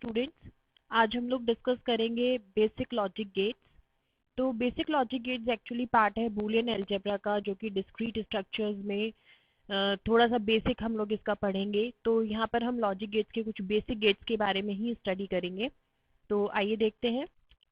Students, आज हम लोग डिस्कस करेंगे बेसिक लॉजिक गेट्स। तो basic logic gates actually part है बूलियन अलजेब्रा का, जो कि डिस्क्रीट स्ट्रक्चर्स में थोड़ा सा बेसिक हम लोग इसका पढ़ेंगे। तो यहाँ पर हम लॉजिक गेट्स के कुछ बेसिक गेट्स के बारे में ही स्टडी करेंगे। तो आइए देखते हैं।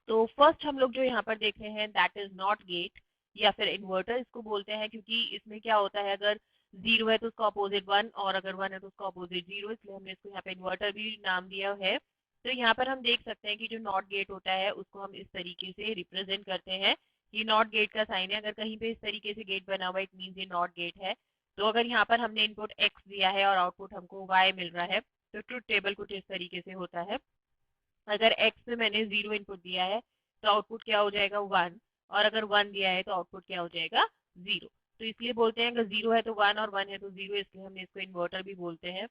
तो फर्स्ट हम लोग जो यहाँ पर देख रहे हैं दैट इज नॉट गेट, या फिर इन्वर्टर इसको बोलते हैं, क्योंकि इसमें क्या होता है, अगर जीरो है तो उसका अपोजिट वन, और अगर वन है तो उसका अपोजिट जीरो, इसलिए हमने इसको यहाँ पे इन्वर्टर भी नाम दिया है। तो यहाँ पर हम देख सकते हैं कि जो नॉट गेट होता है उसको हम इस तरीके से रिप्रेजेंट करते हैं। ये नॉट गेट का साइन है। अगर कहीं पे इस तरीके से गेट बना हुआ है, इट मीन्स ये नॉट गेट है। तो अगर यहाँ पर हमने इनपुट x दिया है और आउटपुट हमको y मिल रहा है, तो ट्रुथ टेबल कुछ इस तरीके से होता है। अगर x पे मैंने जीरो इनपुट दिया है तो आउटपुट क्या हो जाएगा, वन, और अगर वन दिया है तो आउटपुट क्या हो जाएगा, जीरो। तो इसलिए बोलते हैं अगर जीरो है तो वन और वन है तो जीरो, इसलिए हमने इसको इन्वर्टर भी बोलते हैं।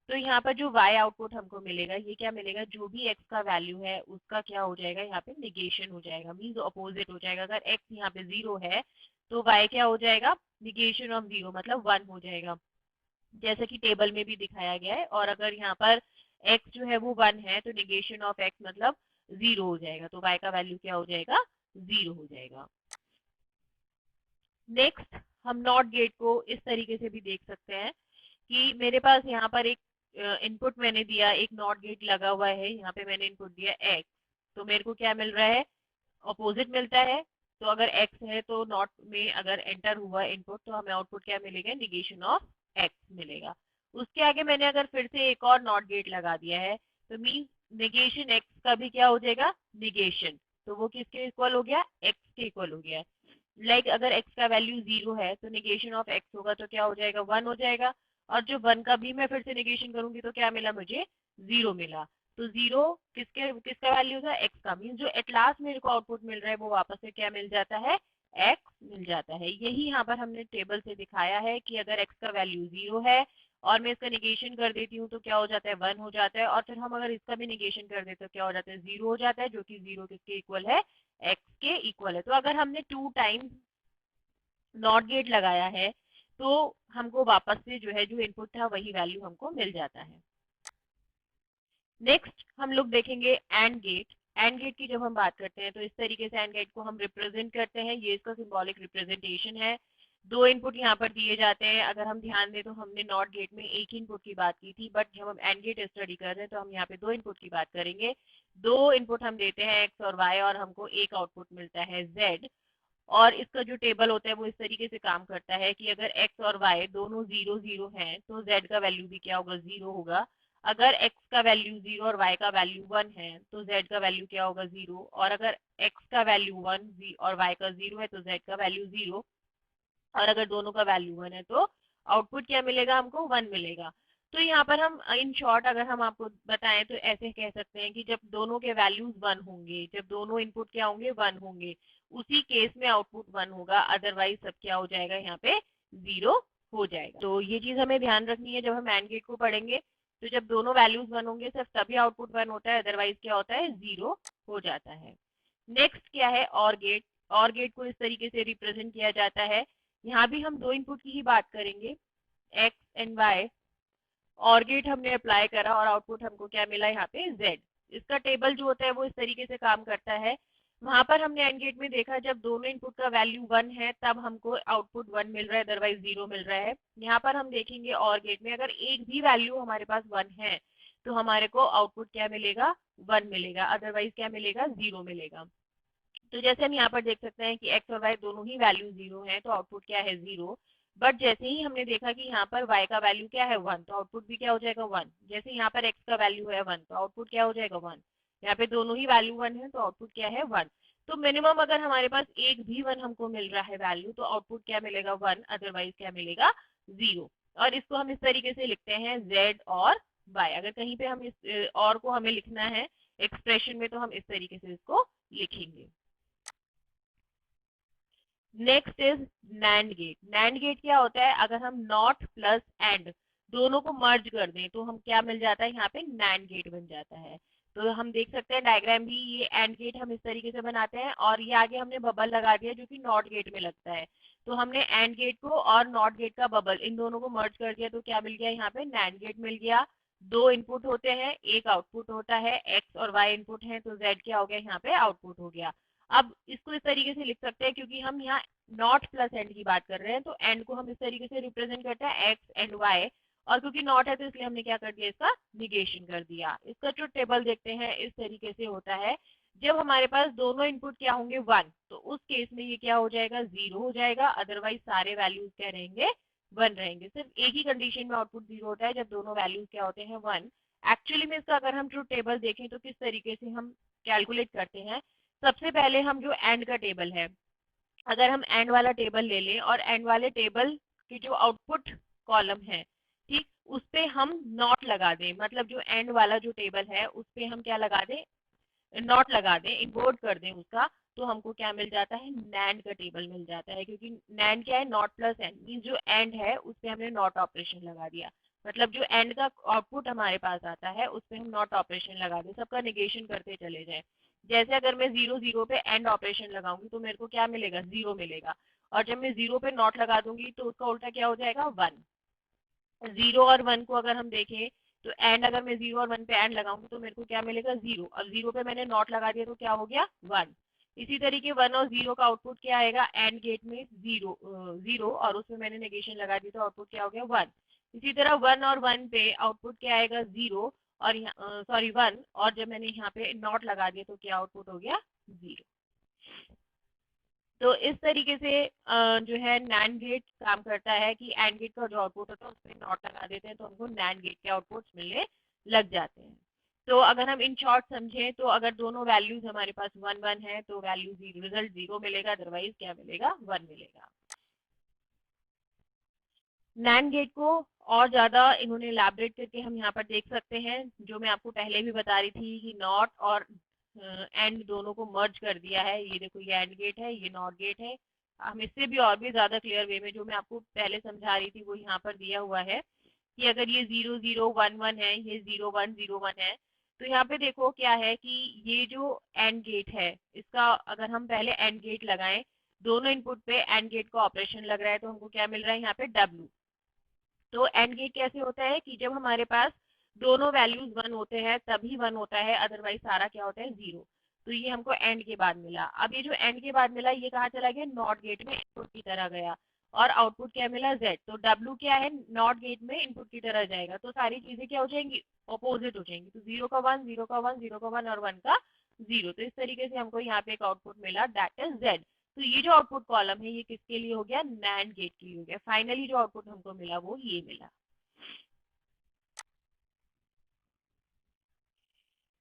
तो यहाँ पर जो y आउटपुट हमको मिलेगा, ये क्या मिलेगा, जो भी x का वैल्यू है उसका क्या हो जाएगा, यहाँ पे निगेशन हो जाएगा, मीन्स अपोजिट हो जाएगा। अगर x यहाँ पे जीरो है तो y क्या हो जाएगा, निगेशन ऑफ जीरो, मतलब वन हो जाएगा, जैसे कि टेबल में भी दिखाया गया है। और अगर यहाँ पर x जो है वो वन है तो निगेशन ऑफ x मतलब जीरो हो जाएगा, तो y का वैल्यू क्या हो जाएगा, जीरो हो जाएगा। नेक्स्ट, हम नॉट गेट को इस तरीके से भी देख सकते हैं कि मेरे पास यहाँ पर एक इनपुट मैंने दिया, एक नॉट गेट लगा हुआ है, यहाँ पे मैंने इनपुट दिया x, तो मेरे को क्या मिल रहा है, अपोजिट मिलता है। तो अगर x है तो नॉट में अगर एंटर हुआ इनपुट तो हमें आउटपुट क्या मिलेगा, निगेशन ऑफ x मिलेगा। उसके आगे मैंने अगर फिर से एक और नॉट गेट लगा दिया है, तो मीन्स निगेशन x का भी क्या हो जाएगा, निगेशन। तो वो किसके इक्वल हो गया, x के इक्वल हो गया। अगर x का वैल्यू जीरो है तो निगेशन ऑफ x होगा तो क्या हो जाएगा, वन हो जाएगा। और जो वन का भी मैं फिर से निगेशन करूंगी तो क्या मिला मुझे, जीरो मिला। तो जीरो किसका वैल्यू था, x का, मीन जो एट लास्ट मेरे को आउटपुट मिल रहा है वो वापस से क्या मिल जाता है, x मिल जाता है। यही यहाँ पर हमने टेबल से दिखाया है कि अगर x का वैल्यू जीरो है और मैं इसका निगेशन कर देती हूँ तो क्या हो जाता है, वन हो जाता है। और फिर हम अगर इसका भी निगेशन कर देते तो क्या हो जाता है, जीरो हो जाता है, जो कि जीरो किसके इक्वल है, x के इक्वल है। तो अगर हमने टू टाइम्स नॉट गेट लगाया है तो हमको वापस से जो है, जो इनपुट था वही वैल्यू हमको मिल जाता है। नेक्स्ट हम लोग देखेंगे एंड गेट। एंड गेट की जब हम बात करते हैं तो इस तरीके से एंड गेट को हम रिप्रेजेंट करते हैं, ये इसका सिंबॉलिक रिप्रेजेंटेशन है। दो इनपुट यहाँ पर दिए जाते हैं। अगर हम ध्यान दें तो हमने नॉट गेट में एक इनपुट की बात की थी, बट जब हम एंड गेट स्टडी कर रहे हैं तो हम यहाँ पे दो इनपुट की बात करेंगे। दो इनपुट हम देते हैं x और y, और हमको एक आउटपुट मिलता है z। और इसका जो टेबल होता है वो इस तरीके से काम करता है कि अगर x और y दोनों जीरो जीरो हैं तो z का वैल्यू भी क्या होगा, जीरो होगा। अगर x का वैल्यू जीरो और y का वैल्यू वन है तो z का वैल्यू क्या होगा, जीरो। और अगर x का वैल्यू वन और y का जीरो है तो z का वैल्यू जीरो। और अगर दोनों का वैल्यू वन है तो आउटपुट क्या मिलेगा, हमको वन मिलेगा। तो यहाँ पर हम इन शॉर्ट अगर हम आपको बताएं तो ऐसे कह सकते हैं कि जब दोनों के वैल्यूज वन होंगे, जब दोनों इनपुट क्या होंगे, वन होंगे, उसी केस में आउटपुट वन होगा, अदरवाइज सब क्या हो जाएगा, यहाँ पे जीरो हो जाएगा। तो ये चीज हमें ध्यान रखनी है जब हम एंड गेट को पढ़ेंगे। तो जब दोनों वैल्यूज वन होंगे सिर्फ तभी आउटपुट वन होता है, अदरवाइज क्या होता है, जीरो हो जाता है। नेक्स्ट क्या है, और गेट। और गेट को इस तरीके से रिप्रेजेंट किया जाता है, यहाँ भी हम दो इनपुट की ही बात करेंगे, x एंड y। और गेट हमने अप्लाई करा और आउटपुट हमको क्या मिला, यहाँ पे z। इसका टेबल जो होता है वो इस तरीके से काम करता है। वहां पर हमने एंड गेट में देखा जब दोनों इनपुट का वैल्यू वन है तब हमको आउटपुट वन मिल रहा है, अदरवाइज जीरो मिल रहा है। यहाँ पर हम देखेंगे और गेट में अगर एक भी वैल्यू हमारे पास वन है तो हमारे को आउटपुट क्या मिलेगा, वन मिलेगा, अदरवाइज क्या मिलेगा, जीरो मिलेगा। तो जैसे हम यहाँ पर देख सकते हैं कि x और y दोनों ही वैल्यू जीरो हैं तो आउटपुट क्या है, जीरो। बट जैसे ही हमने देखा कि यहाँ पर y का वैल्यू क्या है, वन, तो आउटपुट भी क्या हो जाएगा, वन। जैसे यहाँ पर x का वैल्यू है वन तो आउटपुट क्या हो जाएगा, वन। यहाँ पे दोनों ही वैल्यू वन है तो आउटपुट क्या है, वन। तो मिनिमम अगर हमारे पास एक भी वन हमको मिल रहा है वैल्यू तो आउटपुट क्या मिलेगा, वन, अदरवाइज क्या मिलेगा, जीरो। और इसको हम इस तरीके से लिखते हैं z और y। अगर कहीं पे हम इस और को हमें लिखना है एक्सप्रेशन में तो हम इस तरीके से इसको लिखेंगे। नेक्स्ट इज नैंड गेट। नैंड गेट क्या होता है, अगर हम नॉट प्लस एंड दोनों को मर्ज कर दें तो हम क्या मिल जाता है, यहाँ पे नैंड गेट बन जाता है। तो हम देख सकते हैं डायग्राम भी, ये एंड गेट हम इस तरीके से बनाते हैं और ये आगे हमने बबल लगा दिया जो कि नॉट गेट में लगता है। तो हमने एंड गेट को और नॉट गेट का बबल इन दोनों को मर्ज कर दिया तो क्या मिल गया, यहाँ पे नैंड गेट मिल गया। दो इनपुट होते हैं, एक आउटपुट होता है, एक्स और वाई इनपुट हैं, तो जेड क्या हो गया यहाँ पे आउटपुट हो गया। अब इसको इस तरीके से लिख सकते हैं, क्योंकि हम यहाँ नॉट प्लस एंड की बात कर रहे हैं, तो एंड को हम इस तरीके से रिप्रेजेंट करते हैं एक्स एंड वाई, और क्योंकि नॉट है तो इसलिए हमने क्या कर दिया, इसका निगेशन कर दिया। इसका जो टेबल देखते हैं इस तरीके से होता है, जब हमारे पास दोनों इनपुट क्या होंगे 1, तो उस केस में ये क्या हो जाएगा, 0 हो जाएगा, अदरवाइज सारे वैल्यूज क्या रहेंगे, 1 रहेंगे। सिर्फ एक ही कंडीशन में आउटपुट 0 होता है, जब दोनों वैल्यूज क्या होते हैं, 1। एक्चुअली में इसका अगर हम ट्रूथ टेबल देखें तो किस तरीके से हम कैलकुलेट करते हैं। सबसे पहले हम जो एंड का टेबल है, अगर हम एंड वाला टेबल ले लें और एंड वाले टेबल की जो आउटपुट कॉलम है, ठीक, उस पे हम नॉट लगा दें, मतलब जो एंड वाला जो टेबल है उस पे हम क्या लगा दें, नॉट लगा दें, इन्वर्ट कर दें उसका, तो हमको क्या मिल जाता है, नैंड का टेबल मिल जाता है। क्योंकि नैंड क्या है, नॉट प्लस एंड, मींस जो एंड है उस पे हमने नॉट ऑपरेशन लगा दिया, मतलब जो एंड का आउटपुट हमारे पास आता है उस पे हम नॉट ऑपरेशन लगा दें, सबका निगेशन करते चले जाए। जैसे अगर मैं 0 0 पे एंड ऑपरेशन लगाऊंगी तो मेरे को क्या मिलेगा, 0 मिलेगा, और जब मैं 0 पे नॉट लगा दूंगी तो उसका उल्टा क्या हो जाएगा, 1। 0 और 1 को अगर हम देखें तो एंड, अगर मैं 0 और 1 पे एंड लगाऊंगी तो मेरे को क्या मिलेगा, 0, और 0 पे मैंने नॉट लगा दिया तो क्या हो गया, 1। इसी तरीके 1 और 0 का आउटपुट क्या आएगा, एंड गेट में 0 0, और उसमें मैंने नेगेशन लगा दी तो आउटपुट क्या हो गया, 1। इसी तरह 1 और 1 पे आउटपुट क्या आएगा, 0, और सॉरी 1, और जब मैंने यहाँ पे नॉट लगा दिया तो क्या आउटपुट हो गया, 0। तो इस तरीके से जो है नैंड गेट काम करता है कि एंड गेट का जो आउटपुट होता है उसमें नॉट लगा देते हैं तो हमको नैंड गेट के आउटपुट्स मिलने लग जाते हैं। तो अगर हम इन शॉर्ट समझें तो अगर दोनों वैल्यूज हमारे पास 1 1 है तो वैल्यू जीरो, रिजल्ट 0 मिलेगा, अदरवाइज क्या मिलेगा, 1 मिलेगा। नैंड गेट को और ज्यादा इन्होंने इलैबोरेट करके हम यहाँ पर देख सकते हैं, जो मैं आपको पहले भी बता रही थी कि नॉट और एंड दोनों को मर्ज कर दिया है। ये देखो, ये एंड गेट है, ये नॉट गेट है। हम इससे भी और भी ज्यादा क्लियर वे में जो मैं आपको पहले समझा रही थी वो यहाँ पर दिया हुआ है कि अगर ये 0 0 1 1 है, ये 0 1 0 1 है, तो यहाँ पे देखो क्या है कि ये जो एंड गेट है इसका अगर हम पहले एंड गेट लगाएं, दोनों इनपुट पे एंड गेट का ऑपरेशन लग रहा है तो हमको क्या मिल रहा है यहाँ पे, W। तो एंड गेट कैसे होता है कि जब हमारे पास दोनों वैल्यूज 1 होते हैं तभी 1 होता है, अदरवाइज सारा क्या होता है, 0। तो ये हमको एंड के बाद मिला। अब ये जो एंड के बाद मिला ये कहाँ चला गया, नॉट गेट में इनपुट की तरह गया, और आउटपुट क्या मिला, Z। तो W क्या है, नॉट गेट में इनपुट की तरह जाएगा, तो सारी चीजें क्या हो जाएंगी, ऑपोजिट हो जाएंगी। तो 0 का 1, 0 का 1, 0 का 1 और 1 का 0। तो इस तरीके से हमको यहाँ पे एक आउटपुट मिला, दैट इज Z। तो ये जो आउटपुट कॉलम है ये किसके लिए हो गया, नैंड गेट के लिए हो गया। फाइनली जो आउटपुट हमको मिला वो ये मिला।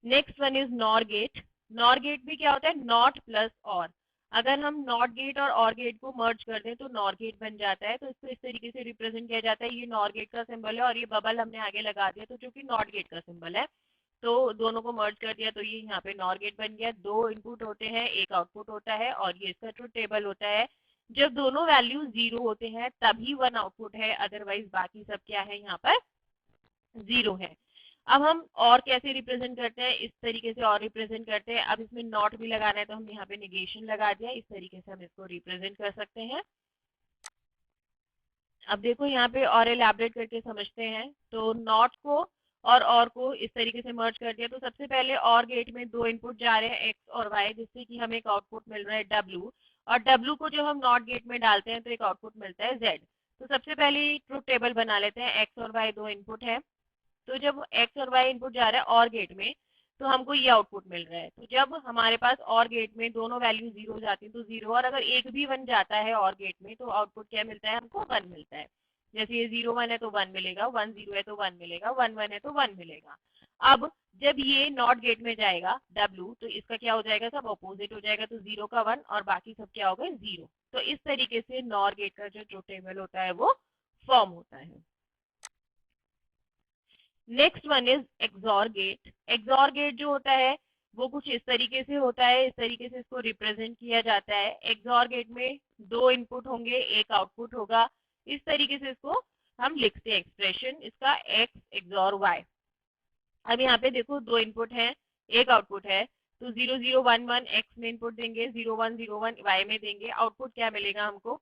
Next one is nor gate. Nor gate भी क्या होता है, नॉट प्लस और। अगर हम नॉट गेट और गेट को मर्ज कर दें तो नॉर गेट बन जाता है। तो इसको इस तरीके से रिप्रेजेंट किया जाता है, ये नॉर गेट का सिंबल है और ये बबल हमने आगे लगा दिया तो जो कि नॉट गेट का सिंबल है। तो दोनों को मर्ज कर दिया तो ये यहाँ पे नॉर गेट बन गया। दो इनपुट होते हैं, एक आउटपुट होता है, और ये इसका ट्रूथ टेबल होता है। जब दोनों वैल्यू 0 होते हैं तभी 1 आउटपुट है, अदरवाइज बाकी सब क्या है, यहाँ पर 0 है। अब हम और कैसे रिप्रेजेंट करते हैं, इस तरीके से और रिप्रेजेंट करते हैं। अब इसमें नॉट भी लगाना है तो हम यहाँ पे निगेशन लगा दिया, इस तरीके से हम इसको रिप्रेजेंट कर सकते हैं। अब देखो यहाँ पे और एलैबोरेट करके समझते हैं। तो नॉट को और को इस तरीके से मर्ज कर दिया। तो सबसे पहले और गेट में दो इनपुट जा रहे हैं एक्स और वाई, जिससे कि हमें एक आउटपुट मिल रहा है डब्ल्यू, और डब्ल्यू को जब हम नॉट गेट में डालते हैं तो एक आउटपुट मिलता है जेड। तो सबसे पहले ट्रुथ टेबल बना लेते हैं, एक्स और वाई दो इनपुट है। तो जब एक्स और वाई इनपुट जा रहा है और गेट में तो हमको ये आउटपुट मिल रहा है। तो जब हमारे पास और गेट में दोनों वैल्यू 0 जाती है तो 0, और अगर एक भी 1 जाता है और गेट में तो आउटपुट क्या मिलता है, हमको 1 मिलता है। जैसे ये 0 1 है तो 1 मिलेगा, 1 0 है तो 1 मिलेगा, 1 1 है तो 1 मिलेगा। अब जब ये नॉट गेट में जाएगा W, तो इसका क्या हो जाएगा, सब अपोजिट हो जाएगा। तो 0 का 1 और बाकी सब क्या हो गए, 0। तो इस तरीके से नॉर गेट का जो ट्रुथ टेबल होता है वो फॉर्म होता है। Next one is XOR gate. XOR gate जो होता है वो कुछ इस तरीके से होता है, इस तरीके से इसको रिप्रेजेंट किया जाता है। एक्सॉर गेट में दो इनपुट होंगे, एक आउटपुट होगा। इस तरीके से इसको हम लिखते हैं एक्सप्रेशन इसका, एक्स एक्सॉर वाई। अब यहाँ पे देखो दो इनपुट है, एक आउटपुट है। तो 0 0 1 1 एक्स में इनपुट देंगे, 0 1 0 1 वाई में देंगे। आउटपुट क्या मिलेगा हमको,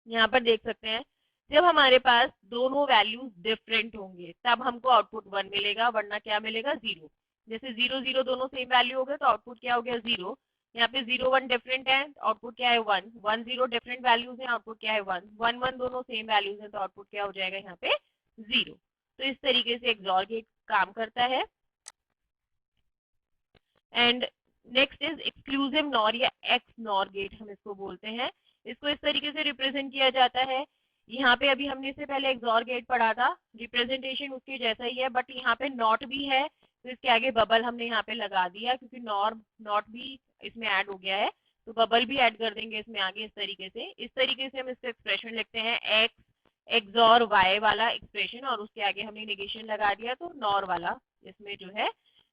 यहाँ पर देख सकते हैं जब हमारे पास दोनों वैल्यूज डिफरेंट होंगे तब हमको आउटपुट 1 मिलेगा, वरना क्या मिलेगा 0। जैसे 0 0 दोनों सेम वैल्यू हो गए तो आउटपुट क्या हो गया 0। यहाँ पे 0 1 डिफरेंट है, आउटपुट क्या है 1। 1 0 डिफरेंट वैल्यूज है, आउटपुट क्या है 1। 1 1 दोनों सेम वैल्यूज है तो आउटपुट क्या हो जाएगा यहाँ पे 0। तो इस तरीके से XOR गेट काम करता है। And next is exclusive nor या एक्स नॉर गेट हम इसको बोलते हैं। इसको इस तरीके से रिप्रेजेंट किया जाता है। यहाँ पे अभी हमने इससे पहले XOR गेट पढ़ा था, रिप्रेजेंटेशन उसके जैसा ही है, बट यहाँ पे नॉट भी है तो इसके आगे बबल हमने यहाँ पे लगा दिया क्योंकि नॉर नॉट भी इसमें ऐड हो गया है, तो बबल भी ऐड कर देंगे इसमें आगे। इस तरीके से हम इसका एक्सप्रेशन लिखते हैं, एक्स XOR Y वाला एक्सप्रेशन, और उसके आगे हमने नेगेशन लगा दिया तो नॉर वाला इसमें जो है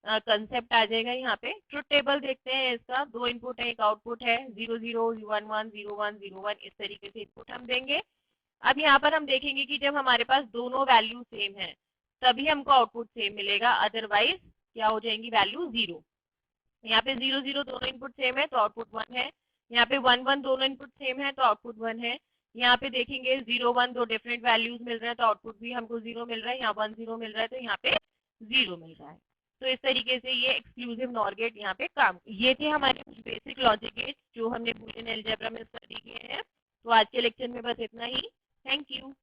कंसेप्ट आ जाएगा। यहाँ पे ट्रुथ टेबल देखते हैं, इसका 2 इनपुट है, एक आउटपुट है, 0 0 1 1 0 1 0 1 इस तरीके से इनपुट हम देंगे। अब यहाँ पर हम देखेंगे कि जब हमारे पास दोनों वैल्यू सेम है तभी हमको आउटपुट सेम मिलेगा, अदरवाइज क्या हो जाएंगी वैल्यू 0। यहाँ पे 0 0 दोनों इनपुट सेम है तो आउटपुट 1 है। यहाँ पे 1 1 दोनों इनपुट सेम है तो आउटपुट 1 है। यहाँ पे देखेंगे 0 1 दो डिफरेंट वैल्यूज मिल रहे हैं तो आउटपुट भी हमको 0 मिल रहा है, यहाँ 1 0 मिल रहा है तो यहाँ पे 0 मिल रहा है। तो इस तरीके से ये एक्सक्लूसिव नॉर गेट यहाँ पे काम। ये थे हमारे कुछ बेसिक लॉजिक गेट जो हमने बूलियन अलजेब्रा में स्टडी किए हैं। तो आज के लेक्चर में बस इतना ही। Thank you.